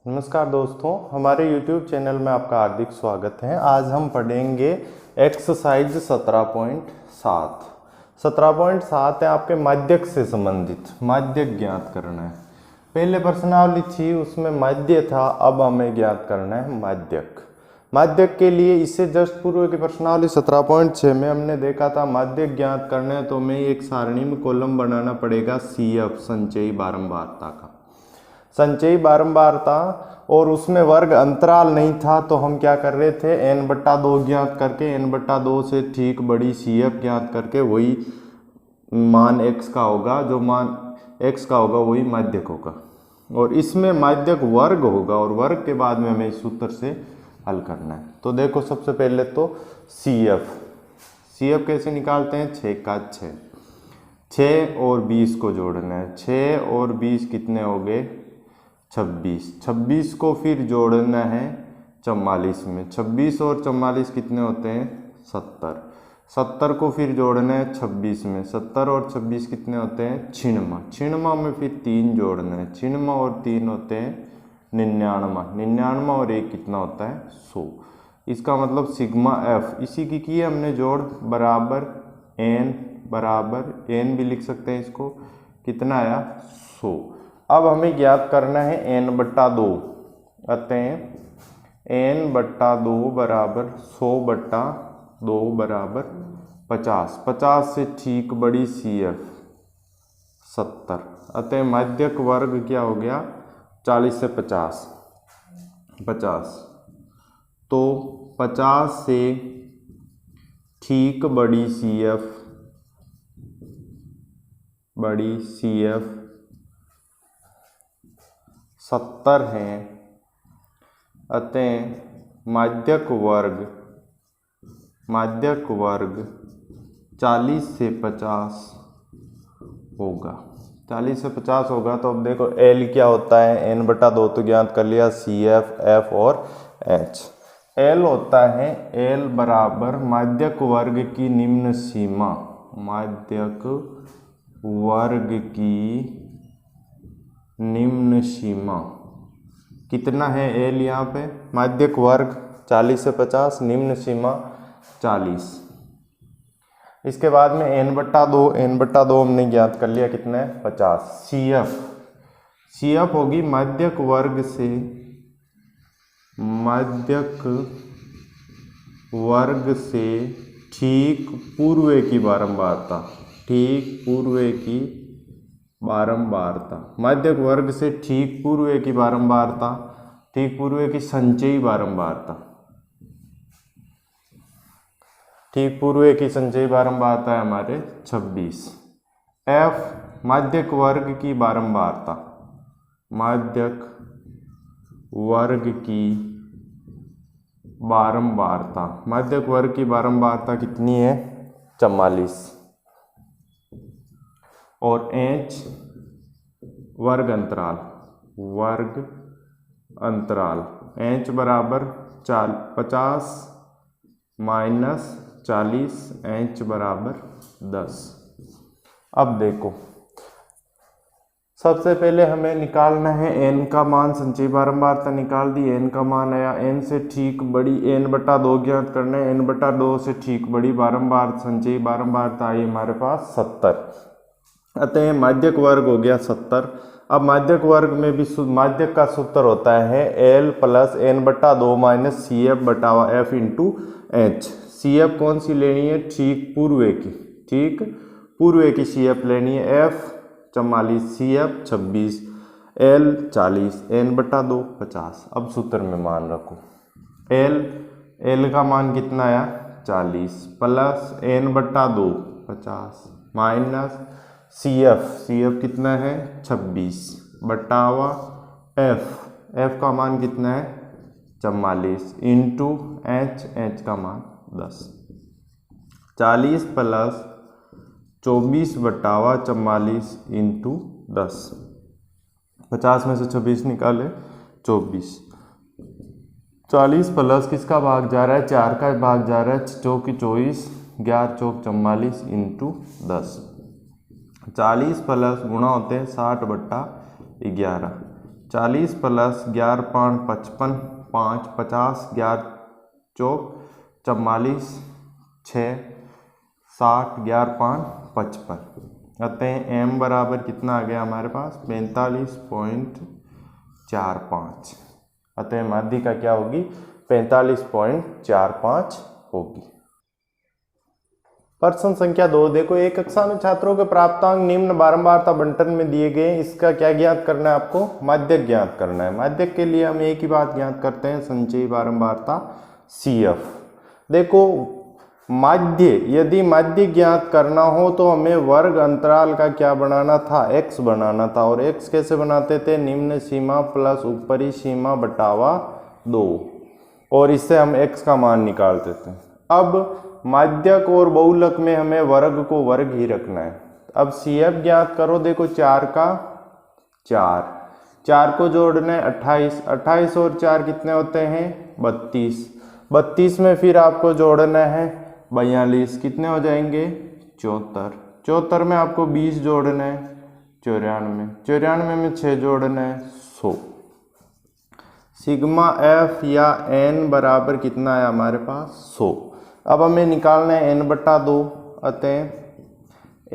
नमस्कार दोस्तों, हमारे YouTube चैनल में आपका हार्दिक स्वागत है। आज हम पढ़ेंगे एक्सरसाइज 17.7। 17.7 है आपके माध्यक से संबंधित, माध्यक ज्ञात करना है। पहले प्रश्नावली थी उसमें माध्य था, अब हमें ज्ञात करना है माध्यक। माध्यक के लिए इससे जस्ट पूर्व की प्रश्नावली 17.6 में हमने देखा था माध्यक ज्ञात करना है तो हमें एक सारणी में कॉलम बनाना पड़ेगा CF, संचयी बारंबारता का। संचयी बारंबारता और उसमें वर्ग अंतराल नहीं था तो हम क्या कर रहे थे, n/2 ज्ञात करके n/2 से ठीक बड़ी CF ज्ञात करके वही मान x का होगा, जो मान x का होगा वही माध्यक होगा और इसमें माध्यक वर्ग होगा और वर्ग के बाद में हमें इस सूत्र से हल करना है। तो देखो सबसे पहले तो CF कैसे निकालते हैं, 6 का 6, 6 और 20 को जोड़ना है। 6 और 20 कितने हो गए, 26। 26 को फिर जोड़ना है 44 में। 26 और 44 कितने होते हैं, 70। 70 को फिर जोड़ना है 26 में। 70 और 26 कितने होते हैं, 96। 96 में फिर 3 जोड़ना है। 96 और 3 होते हैं 99। 99 और 1 कितना होता है, 100। इसका मतलब सिग्मा F, इसी की है हमने जोड़, बराबर n भी लिख सकते हैं इसको, कितना आया, 100। अब हमें ज्ञात करना है n/2, अतः n/2 बराबर 100/2 बराबर 50। 50 से ठीक बड़ी CF 70, अतः माध्यक वर्ग क्या हो गया, 40 से 50। तो 50 से ठीक बड़ी CF 70 है, अतः माध्यक वर्ग 40 से 50 होगा। 40 से 50 होगा तो अब देखो L क्या होता है, n/2 तो ज्ञात कर लिया, CF, F और H। L होता है, L बराबर माध्यक वर्ग की निम्न सीमा, माध्यक वर्ग की निम्न सीमा कितना है L यहाँ पे, माध्यक वर्ग 40 से 50, निम्न सीमा 40। इसके बाद में n/2 हमने ज्ञात कर लिया, कितना है, 50। CF होगी माध्यक वर्ग से ठीक पूर्व की बारंबारता, माध्यक वर्ग से ठीक पूर्व की बारंबारता, ठीक पूर्व की संचयी बारंबारता, ठीक पूर्व की संचयी बारंबारता है हमारे 26। F माध्यक वर्ग की बारंबारता, माध्यक वर्ग की बारंबारता कितनी है, 44। और H वर्ग अंतराल H बराबर 50 माइनस 40, H बराबर 10। अब देखो सबसे पहले हमें निकालना है n का मान, संचयी बारंबारता निकाल दी, n का मान आया, n से ठीक बड़ी n/2 ज्ञात करना है, n/2 से ठीक बड़ी संचयी बारंबारता आई हमारे पास 70, अतः माध्यक वर्ग हो गया 70। अब माध्यक वर्ग में भी माध्यक का सूत्र होता है L + n/2 - CF/F × H। CF कौन सी लेनी है, ठीक पूर्व की CF लेनी है, F 44, CF 26, L 40, n/2 50। अब सूत्र में मान रखो, L का मान कितना आया, 40 प्लस n/2 50 माइनस CF कितना है, 26 बटावा F का मान कितना है, 44 इंटू H का मान 10। 40 प्लस 24 बटावा 44 इंटू 10। 50 में से 26 निकाले, 24। 40 प्लस किसका भाग जा रहा है, 4 का भाग जा रहा है, 4 की 24, 11 चौक 44 इंटू 10। 40 प्लस गुणा होते हैं 60/11, 40 प्लस 11 5 55, 5 50, 11 चौक 44, 6 60, 11 5 55। अतः m बराबर कितना आ गया हमारे पास 45.45। अतः माध्यिका क्या होगी 45.45 होगी। प्रश्न संख्या 2 देखो, एक कक्षा में छात्रों के प्राप्तांक निम्न बारंबारता बंटन में दिए गए, इसका क्या ज्ञात करना है आपको, माध्यक ज्ञात करना है। माध्यक के लिए हम एक ही बात ज्ञात करते हैं, संचयी बारंबारता CF। देखो माध्य, यदि माध्य ज्ञात करना हो तो हमें वर्ग अंतराल का क्या बनाना था, x बनाना था। और x कैसे बनाते थे, निम्न सीमा प्लस ऊपरी सीमा बटावा 2, और इससे हम x का मान निकालते थे। अब माध्यक और बहुलक में हमें वर्ग को वर्ग ही रखना है। अब CF ज्ञात करो। देखो 4 का 4, 4 को जोड़ना है 28, 28 और 4 कितने होते हैं 32, 32 में फिर आपको जोड़ना है 42, कितने हो जाएंगे 74, 74 में आपको 20 जोड़ना है 94, 94 में 6 जोड़ना है 100। सिग्मा F या n बराबर कितना है हमारे पास 100। अब हमें निकालना है n/2, अतः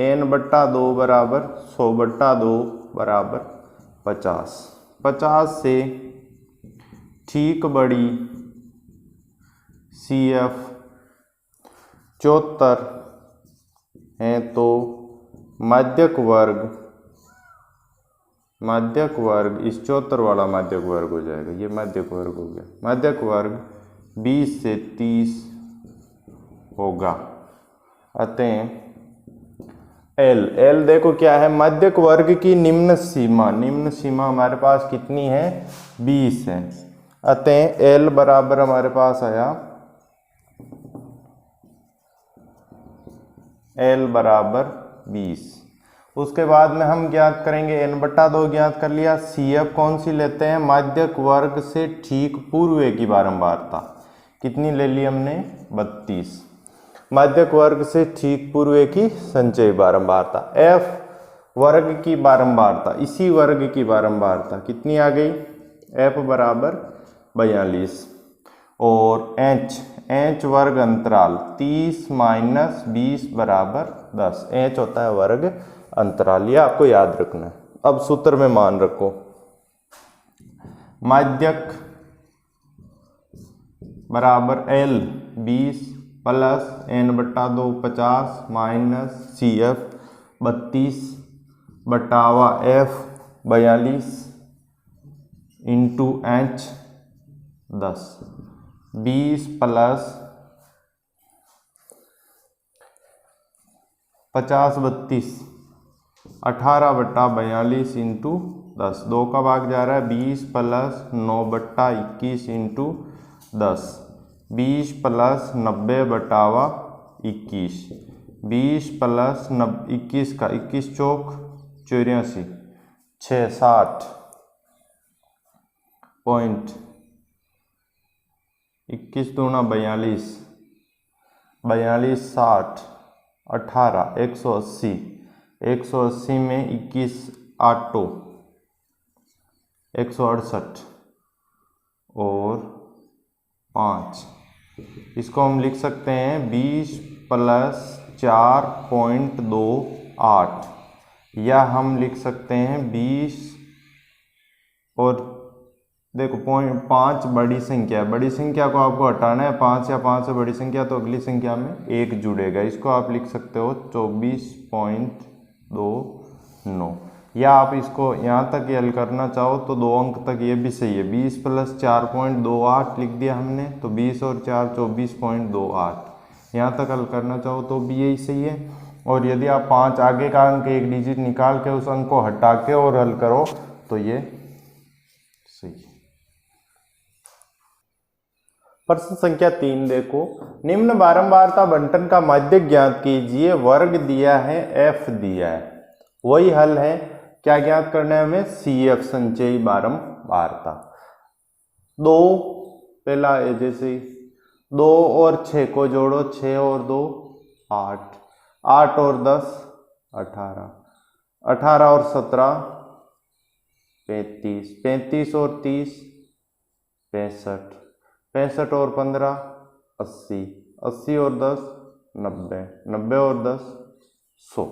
n/2 बराबर 100/2 बराबर 50। 50 से ठीक बड़ी CF 74 है तो माध्यक वर्ग इस 74 वाला माध्यक वर्ग हो जाएगा, ये माध्यक वर्ग हो गया। माध्यक वर्ग 20 से 30 होगा। अतः L देखो क्या है, माध्यक वर्ग की निम्न सीमा हमारे पास कितनी है 20 है। अतः L बराबर हमारे पास आया L बराबर 20। उसके बाद में हम ज्ञात करेंगे n/2 ज्ञात कर लिया। CF कौन सी लेते हैं, माध्यक वर्ग से ठीक पूर्व की बारंबारता कितनी ले ली हमने 32। माध्यक वर्ग से ठीक पूर्व की संचयी बारंबारता F वर्ग की बारंबारता, इसी वर्ग की बारंबारता कितनी आ गई, F बराबर 42। और H वर्ग अंतराल 30 माइनस 20 बराबर 10, H होता है वर्ग अंतराल, ये आपको याद रखना है। अब सूत्र में मान रखो, माध्यक बराबर L 20 plus n/2 50 minus CF 32 बटावा F 42 into H 10, 20 plus 50 32 18/42 into 10, 2 का भाग जा रहा है 20 प्लस 9/21 इंटू 10, 20 प्लस 90/21, 20 प्लस 21 का 21 चौक 84, 6 60 पॉइंट 21 दूना 42, 42 60 18 180, 180 में 21 8 168 और 5, इसको हम लिख सकते हैं 20 प्लस 4.28, या हम लिख सकते हैं 20 और देखो 5 बड़ी संख्या है, बड़ी संख्या को आपको हटाना है 5 या 5 से बड़ी संख्या तो अगली संख्या में 1 जुड़ेगा, इसको आप लिख सकते हो 24.29, या आप इसको यहाँ तक हल करना चाहो तो 2 अंक तक ये भी सही है। 20 प्लस 4.28 लिख दिया हमने, तो 20 और 4 24.28, यहाँ तक हल करना चाहो तो भी यही सही है। और यदि आप 5 आगे का अंक एक डिजिट निकाल के उस अंक को हटा के और हल करो तो ये सही है। प्रश्न संख्या 3 देखो, निम्न बारंबारता बंटन का माध्यक ज्ञात कीजिए, वर्ग दिया है F दिया है, वही हल है। क्या ज्ञात करना है हमें, CF संचयी बारंबारता। 2 पहला जैसे 2 और 6 को जोड़ो, 6 और 2 8, 8 और 10 18, 18 और 17 35, 35 और 30 65, 65 और 15 80, 80 और 10 90, 90 और 10 100।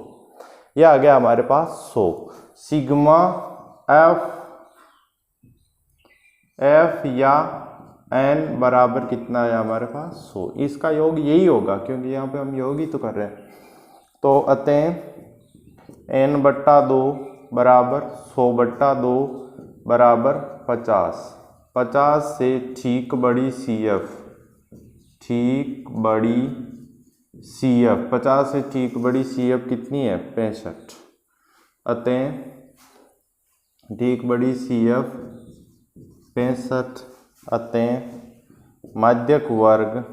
यह आ गया हमारे पास 100। सिग्मा एफ या एन बराबर कितना है हमारे पास 100। इसका योग यही होगा क्योंकि यहाँ पे हम योग ही तो कर रहे हैं। तो अतः एन बट्टा 2 बराबर 100/2 बराबर 50। 50 से ठीक बड़ी CF, ठीक बड़ी CF 50 से ठीक बड़ी CF कितनी है 65। अतः ठीक बड़ी CF 65। अतः माध्यक वर्ग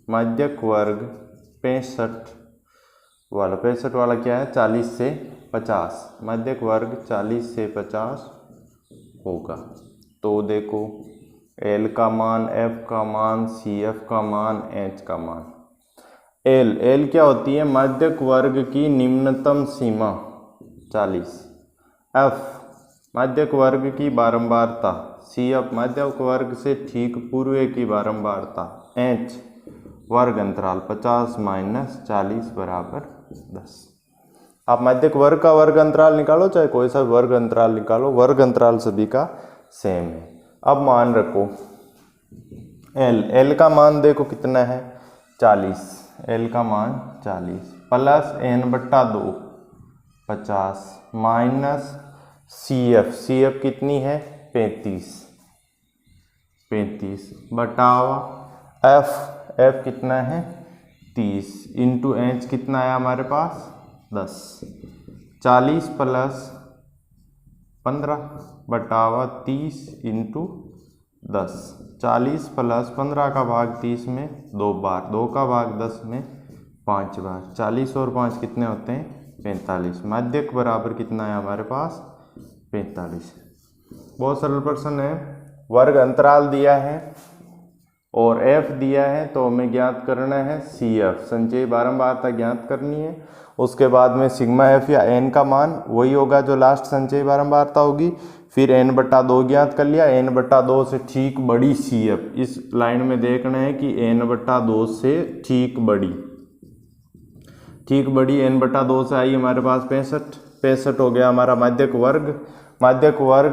65 वाला क्या है 40 से 50। माध्यक वर्ग 40 से 50 होगा। तो देखो L का मान, F का मान, CF का मान, H का मान। L क्या होती है माध्यक वर्ग की निम्नतम सीमा 40। F माध्यक वर्ग की बारंबारता। CF माध्यक वर्ग से ठीक पूर्व की बारंबारता। H वर्ग अंतराल 50 - 40 बराबर 10। आप माध्यक वर्ग का वर्ग अंतराल निकालो, चाहे कोई सा वर्ग अंतराल निकालो, वर्ग अंतराल सभी का सेम है। अब मान रखो L का मान देखो कितना है 40। L का मान 40 प्लस n/2 50 माइनस CF कितनी है 35 बटावा F कितना है 30 इंटू H कितना है हमारे पास 10। 40 प्लस 15 बटावा 30 इंटू 10। 40 प्लस 15 का भाग 30 में 2 बार, 2 का भाग 10 में 5 बार। 40 और 5 कितने होते हैं 45। माध्यक बराबर कितना है हमारे पास 45। बहुत सरल प्रश्न है। वर्ग अंतराल दिया है और F दिया है, तो हमें ज्ञात करना है CF संचयी बारंबारता ज्ञात करनी है। उसके बाद में सिग्मा F या N का मान वही होगा जो लास्ट संचयी बारंबारता होगी। फिर n/2 ज्ञात कर लिया। n/2 से ठीक बड़ी CF, इस लाइन में देखना है कि n/2 से ठीक बड़ी n/2 से आई हमारे पास 65 हो गया हमारा माध्यक वर्ग। माध्यक वर्ग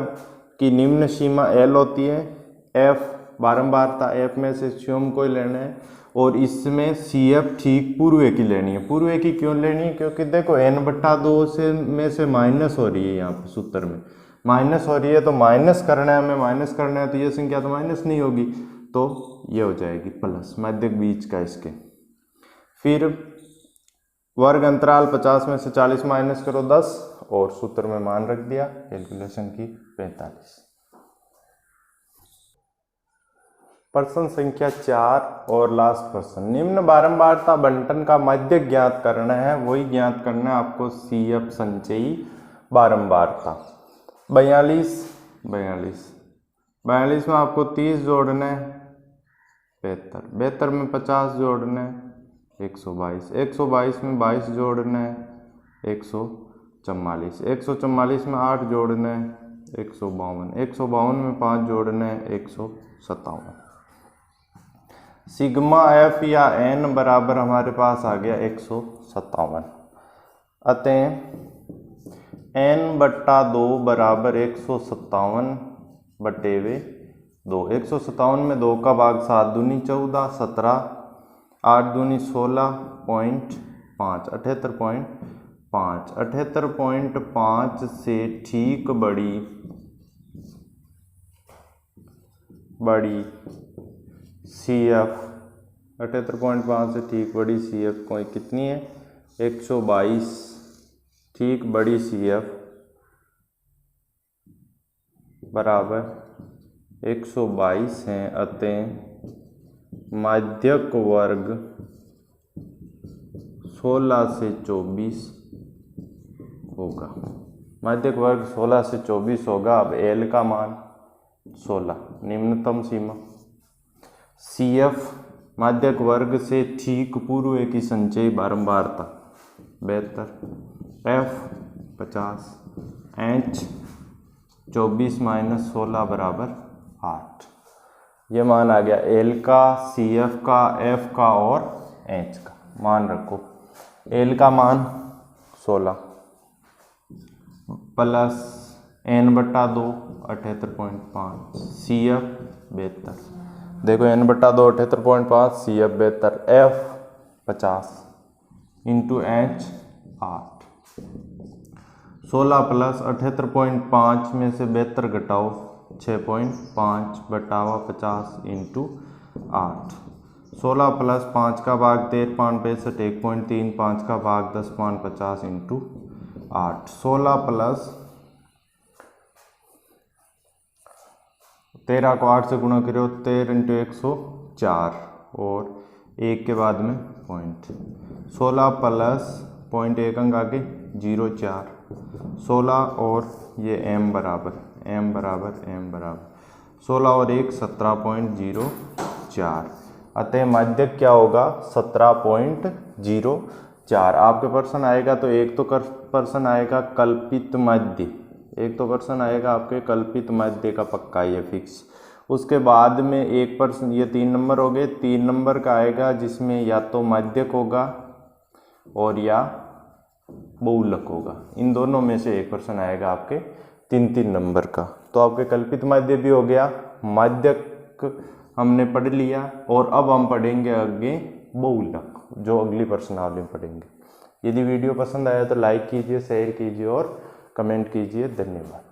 की निम्न सीमा L होती है। F बारंबारता F में से स्वयं को ही लेना है और इसमें CF ठीक पूर्व की लेनी है। पूर्व की क्यों लेनी है क्योंकि देखो n/2 से में से माइनस हो रही है, यहाँ पर सूत्र में माइनस हो रही है, तो माइनस करना है, हमें माइनस करना है, तो ये संख्या तो माइनस नहीं होगी, तो ये हो जाएगी प्लस माध्यक बीच का इसके। फिर वर्ग अंतराल 50 में से 40 माइनस करो 10 और सूत्र में मान रख दिया कैलकुलेशन की 45। प्रश्न संख्या 4 और लास्ट प्रश्न। निम्न बारंबारता बंटन का माध्यक ज्ञात करना है, वही ज्ञात करना है आपको CF संचयी बारंबारता। 42 में आपको 30 जोड़ना है 72 में 50 जोड़ना है 122 में 22 जोड़ना है 144 में 8 जोड़ना है 152 में 5 जोड़ना है 157। सिग्मा F या N बराबर हमारे पास आ गया 157। अतः n/2 बराबर 157/2। 157 में 2 का भाग 7 दूनी 14, 17, 8 दूनी 16.5, 78.5। 78.5 से ठीक बड़ी CF 78.5 से ठीक बड़ी CF कोई कितनी है 122। ठीक बड़ी CF बराबर 122 है। अतः माध्यक वर्ग 16 से 24 होगा। माध्यक वर्ग 16 से 24 होगा। अब L का मान 16 निम्नतम सीमा। CF माध्यक वर्ग से ठीक पूर्व की संचयी बारंबारता 72, F 50, H 24 माइनस 16 बराबर 8। ये मान आ गया एल का, सी एफ का, एफ का और एच का। मान रखो एल का मान 16 प्लस n/2 78.5, सी एफ 72। देखो n/2 78.5, C F 72, F 50 into H 8। 16 plus 78.5 में से 72 घटाओ 6.5 बटावा 50 इंटू 8। 16 प्लस 5 का भाग 13 5 65 1.3, 5 का भाग 10 5 50 इंटू 8। 16 प्लस 13 को 8 से गुणा करो 13 इंटू 104 और 1 के बाद में पॉइंट। 16 प्लस पॉइंट 1 अंक आगे 0.4। 16 और ये m बराबर 16 और 1 17.04। अतः माध्यक क्या होगा 17.04। आपके प्रश्न आएगा तो एक तो प्रश्न आएगा कल्पित माध्य, एक तो प्रश्न आएगा आपके कल्पित माध्य का पक्का ये फिक्स। उसके बाद में एक प्रश्न, ये 3 नंबर हो गए, 3 नंबर का आएगा जिसमें या तो माध्यक होगा और या बहुलक होगा। इन दोनों में से एक प्रश्न आएगा आपके 3-3 नंबर का। तो आपके कल्पित माध्य भी हो गया, माध्यक हमने पढ़ लिया और अब हम पढ़ेंगे आगे बहुलक, जो अगली प्रश्नावली में पढ़ेंगे। यदि वीडियो पसंद आया तो लाइक कीजिए, शेयर कीजिए और कमेंट कीजिए। धन्यवाद।